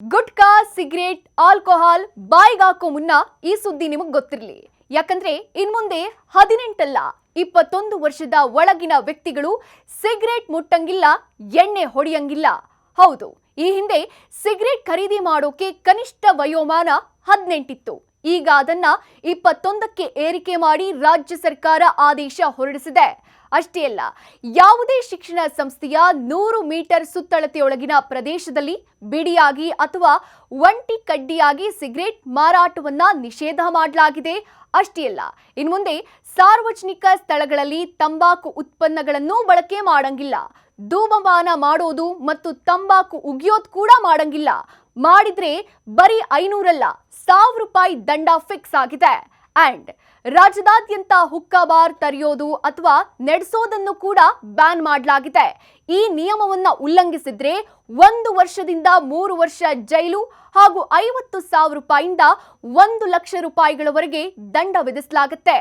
Gutka cigarette alcohol ಬಾಯಿಗಾಕೋ ಮುನ್ನ ಈ ಸುದ್ದಿ ನಿಮಗೆ ಗೊತ್ತಿರಲಿ. ಯಾಕಂದ್ರೆ ಇನ್ಮುಂದೆ 18 ಅಲ್ಲ 21 ವರ್ಷದ ಒಳಗಿನ ವ್ಯಕ್ತಿಗಳು ಸಿಗರೇಟ್ ಮುಟ್ಟಂಗಿಲ್ಲ, ಎಣ್ಣೆ ಹೊಡೆಯಂಗಿಲ್ಲ. ಹೌದು, ಈ ಹಿಂದೆ ಸಿಗರೇಟ್ ಖರೀದಿ ಮಾಡೋಕೆ ಕನಿಷ್ಠ ವಯೋಮಾನ 18 ಇತ್ತು. ಈಗ ಅದನ್ನ 21ಕ್ಕೆ ಏರಿಕೆ ಮಾಡಿ ರಾಜ್ಯ ಸರ್ಕಾರ ಆದೇಶ ಹೊರಡಿಸಿದೆ. ಅಷ್ಟೇ ಅಲ್ಲ, ಯಾವುದೇ ಶಿಕ್ಷಣ ಸಂಸ್ಥೆಯ 100 ಮೀಟರ್ ಸುತ್ತಳತೆಯೊಳಗಿನ ಪ್ರದೇಶದಲ್ಲಿ ಬಿಡಿಯಾಗಿ ಅಥವಾ ಒಂಟಿ ಕಡ್ಡಿಯಾಗಿ ಸಿಗರೇಟ್ ಮಾರಾಟವನ್ನ ನಿಷೇಧ ಮಾಡಲಾಗಿದೆ. ಅಷ್ಟೇ ಅಲ್ಲ, ಇನ್ಮುಂದೆ ಸಾರ್ವಜನಿಕ ಸ್ಥಳಗಳಲ್ಲಿ ತಂಬಾಕು ಉತ್ಪನ್ನಗಳನ್ನು ಬಳಕೆ ಮಾಡಂಗಿಲ್ಲ. ಧೂಮಪಾನ ಮಾಡೋದು ಮತ್ತು ತಂಬಾಕು ಉಗಿಯೋದು ಕೂಡ ಮಾಡಂಗಿಲ್ಲ. ಮಾಡಿದ್ರೆ ಬರೀ 500 ಅಲ್ಲ 1000 ರೂಪಾಯಿ ದಂಡ ಫಿಕ್ಸ್ ಆಗಿದೆ. ಅಂಡ್ ರಾಜ್ಯದಾದ್ಯಂತ ಹುಕ್ಕಾ ಬಾರ್ ತೆರೆಯೋದು ಅಥವಾ ನಡೆಸೋದನ್ನು ಕೂಡ ಬ್ಯಾನ್ ಮಾಡಲಾಗಿದೆ. ಈ ನಿಯಮವನ್ನ ಉಲ್ಲಂಘಿಸಿದ್ರೆ 1 ವರ್ಷದಿಂದ 3 ವರ್ಷ ಜೈಲು ಹಾಗೂ 50,000 ರೂಪಾಯಿಯಿಂದ 1 ಲಕ್ಷ ರೂಪಾಯಿಗಳವರೆಗೆ ದಂಡ ವಿಧಿಸಲಾಗುತ್ತೆ.